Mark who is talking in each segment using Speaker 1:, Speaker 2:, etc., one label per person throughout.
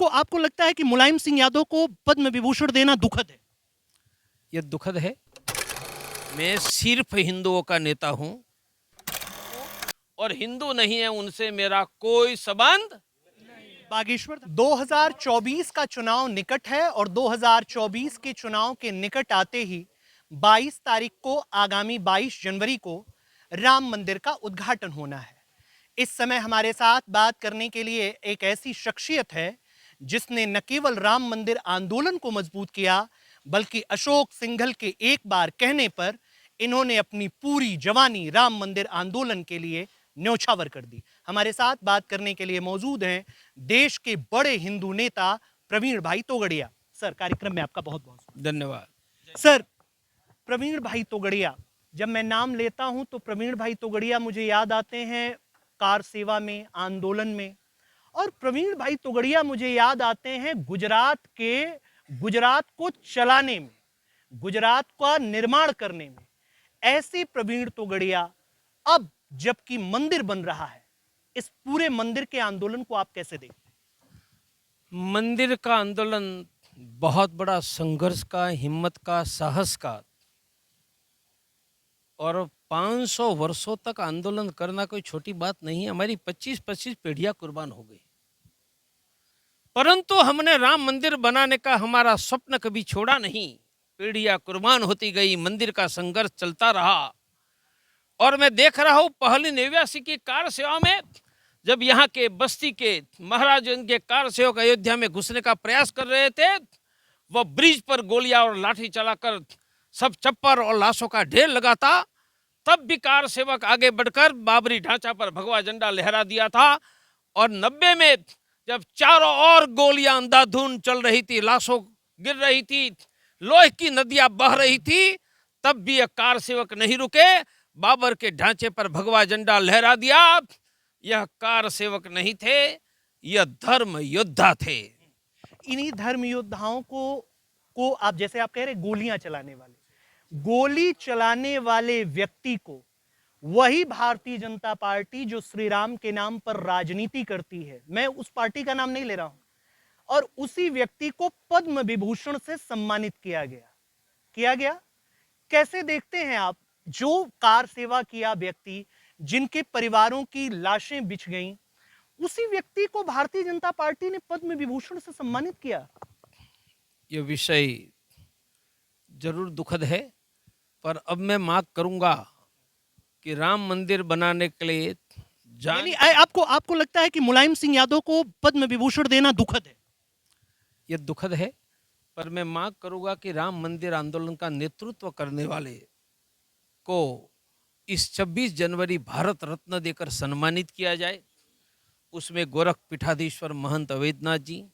Speaker 1: आपको लगता है कि मुलायम सिंह यादव को पद्म विभूषण देना दुखद है?
Speaker 2: ये दुखद है। मैं सिर्फ हिंदुओं का नेता हूं और हिंदू नहीं है उनसे मेरा कोई संबंध।
Speaker 1: बागेश्वर 2024 का चुनाव निकट है और 2024 के चुनाव के निकट आते ही 22 तारीख को आगामी 22 जनवरी को राम मंदिर का उद्घाटन होना है। इस समय हमारे साथ बात करने के लिए एक ऐसी शख्सियत है जिसने न केवल राम मंदिर आंदोलन को मजबूत किया बल्कि अशोक सिंघल के एक बार कहने पर इन्होंने अपनी पूरी जवानी राम मंदिर आंदोलन के लिए न्यौछावर कर दी। हमारे साथ बात करने के लिए मौजूद हैं देश के बड़े हिंदू नेता प्रवीण भाई तोगड़िया। सर, कार्यक्रम में आपका बहुत बहुत
Speaker 2: धन्यवाद।
Speaker 1: सर, प्रवीण भाई तोगड़िया, जब मैं नाम लेता हूं तो प्रवीण भाई तोगड़िया मुझे याद आते हैं कार सेवा में, आंदोलन में, और प्रवीण भाई तोगड़िया मुझे याद आते हैं गुजरात को चलाने में, गुजरात का निर्माण करने में। ऐसे प्रवीण तोगड़िया अब जबकि मंदिर बन रहा है, इस पूरे मंदिर के आंदोलन को आप कैसे देखते हैं?
Speaker 2: मंदिर का आंदोलन बहुत बड़ा संघर्ष का, हिम्मत का, साहस का, और 500 वर्षों तक आंदोलन करना कोई छोटी बात नहीं है। हमारी 25-25 पीढ़ियां कुर्बान हो गई, परंतु हमने राम मंदिर बनाने का हमारा स्वप्न कभी छोड़ा नहीं। पीढ़ियां कुर्बान होती गई, मंदिर का संघर्ष चलता रहा। और मैं देख रहा हूं पहली 89 की कार सेवा में जब यहाँ के बस्ती के महाराज के कार सेवक अयोध्या में घुसने का प्रयास कर रहे थे, वह ब्रिज पर गोलियां और लाठी चलाकर सब चप्पर और लाशों का ढेर लगाता, तब भी कार सेवक आगे बढ़कर बाबरी ढांचा पर भगवा झंडा लहरा दिया था। और 90 में जब चारों ओर गोलियां अंधाधुंध चल रही थी, लाशों गिर रही थी, लोहे की नदियां बह रही थी, तब भी यह कार सेवक नहीं रुके, बाबर के ढांचे पर भगवा झंडा लहरा दिया। यह कार सेवक नहीं थे, यह धर्म योद्धा थे।
Speaker 1: इन्हीं धर्म योद्धाओं को आप जैसे आप कह रहे गोली चलाने वाले व्यक्ति को वही भारतीय जनता पार्टी जो श्री राम के नाम पर राजनीति करती है, मैं उस पार्टी का नाम नहीं ले रहा हूं, और उसी व्यक्ति को पद्म विभूषण से सम्मानित किया गया। कैसे देखते हैं आप जो कार सेवा किया व्यक्ति, जिनके परिवारों की लाशें बिछ गईं, उसी व्यक्ति को भारतीय जनता पार्टी ने पद्म विभूषण से सम्मानित किया?
Speaker 2: यह विषय जरूर दुखद है, पर अब मैं मांग करूंगा कि राम मंदिर बनाने के लिए
Speaker 1: आपको लगता है कि मुलायम सिंह यादव को पद्म विभूषण देना दुखद है?
Speaker 2: यह दुखद है, पर मैं मांग करूंगा कि राम मंदिर आंदोलन का नेतृत्व करने वाले को इस 26 जनवरी भारत रत्न देकर सम्मानित किया जाए। उसमें गोरख पीठाधीश्वर महंत अवैधनाथ जी,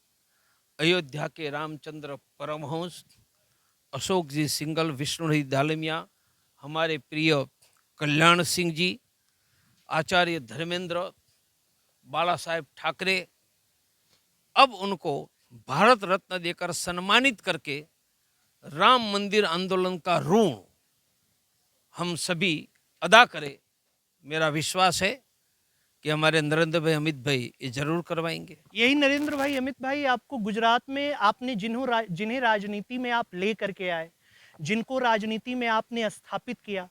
Speaker 2: अयोध्या के रामचंद्र परमहंस, अशोक जी सिंघल, विष्णु दालमिया, हमारे प्रिय कल्याण सिंह जी, आचार्य धर्मेंद्र, बाला साहेब ठाकरे, अब उनको भारत रत्न देकर सम्मानित करके राम मंदिर आंदोलन का ऋण हम सभी अदा करें। मेरा विश्वास है कि हमारे नरेंद्र भाई, अमित भाई ये जरूर करवाएंगे।
Speaker 1: यही नरेंद्र भाई, अमित भाई, आपको गुजरात में आपने जिन्हें राजनीति में आप ले करके आए, जिनको राजनीति में आपने स्थापित किया,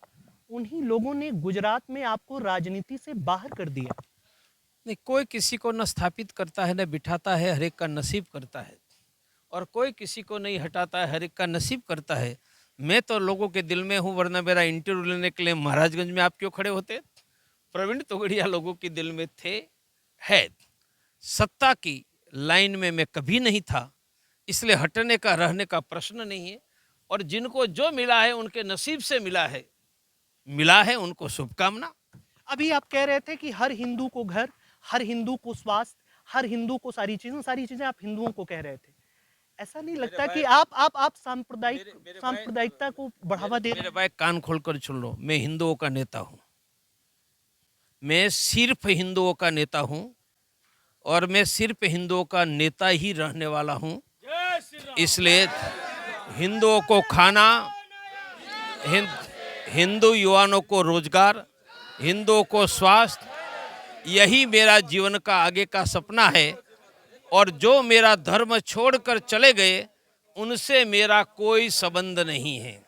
Speaker 1: उन्हीं लोगों ने गुजरात में आपको राजनीति से बाहर कर दिया।
Speaker 2: नहीं, कोई किसी को न स्थापित करता है न बिठाता है, हर एक का नसीब करता है, और कोई किसी को नहीं हटाता है, हर एक का नसीब करता है। मैं तो लोगों के दिल में हूँ, वरना मेरा इंटरव्यू लेने के लिए महाराजगंज में आप क्यों खड़े होते? प्रवीण तोगड़िया लोगों के दिल में थे, है। सत्ता की लाइन में मैं कभी नहीं था, इसलिए हटने का रहने का प्रश्न नहीं है। और जिनको जो मिला है उनके नसीब से मिला है, उनको शुभकामना।
Speaker 1: अभी आप कह रहे थे कि हर हिंदू को घर, हर हिंदू को स्वास्थ्य, हर हिंदू को सारी चीजें आप हिंदुओं को कह रहे थे। ऐसा नहीं लगता कि आप सांप्रदायिकता को बढ़ावा दे रहे हैं?
Speaker 2: मेरे भाई कान खोलकर सुन लो, मैं हिंदुओं का नेता हूं, मैं सिर्फ हिंदुओं का नेता हूं, और मैं सिर्फ हिंदुओं का नेता ही रहने वाला हूं। इसलिए हिंदुओं को खाना, हिंदू युवाओं को रोजगार, हिंदुओं को स्वास्थ्य, यही मेरा जीवन का आगे का सपना है। और जो मेरा धर्म छोड़कर चले गए उनसे मेरा कोई संबंध नहीं है।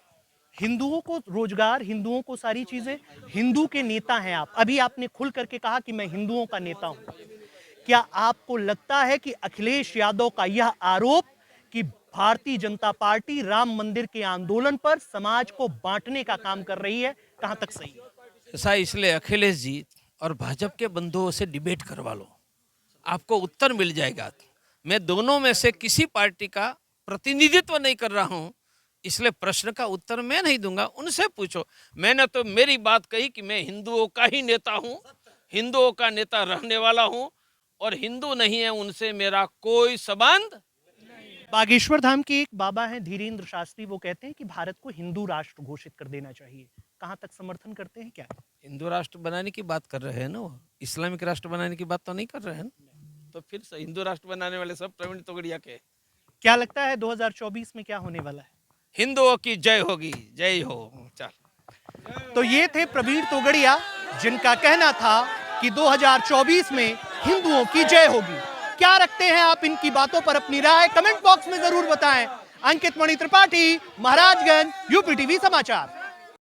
Speaker 1: हिंदुओं को रोजगार, हिंदुओं को सारी चीजें, हिंदू के नेता हैं आप। अभी आपने खुल करके कहा कि मैं हिंदुओं का नेता हूं। क्या आपको लगता है कि अखिलेश यादव का यह आरोप कि भारतीय जनता पार्टी राम मंदिर के आंदोलन पर समाज को बांटने का काम कर रही है, कहां तक सही है?
Speaker 2: ऐसा इसलिए अखिलेश जी और भाजपा के बंधुओं से डिबेट करवा लो, आपको उत्तर मिल जाएगा। मैं दोनों में से किसी पार्टी का प्रतिनिधित्व नहीं कर रहा हूं, इसलिए प्रश्न का उत्तर मैं नहीं दूंगा, उनसे पूछो। मैंने तो मेरी बात कही कि मैं हिंदुओं का ही नेता हूं, हिंदुओं का नेता रहने वाला हूं, और हिंदू नहीं है उनसे मेरा कोई संबंध।
Speaker 1: बागेश्वर धाम के एक बाबा हैं धीरेन्द्र शास्त्री, वो कहते हैं कि भारत को हिंदू राष्ट्र घोषित कर देना चाहिए। कहां तक समर्थन करते हैं? क्या
Speaker 2: हिंदू राष्ट्र बनाने की बात कर रहे हैं ना, वो इस्लामिक राष्ट्र बनाने की बात तो नहीं कर रहे हैं ना। तो फिर से हिंदू राष्ट्र बनाने वाले सब प्रवीण तोगड़िया के।
Speaker 1: क्या लगता है 2024 में क्या होने वाला है?
Speaker 2: हिंदुओं की जय होगी, जय हो। चल,
Speaker 1: तो ये थे प्रवीण तोगड़िया, जिनका कहना था कि 2024 में हिंदुओं की जय होगी। क्या रखते हैं आप इनकी बातों पर अपनी राय कमेंट बॉक्स में जरूर बताएं। अंकित मणि त्रिपाठी, महाराजगंज, यूपी टीवी समाचार।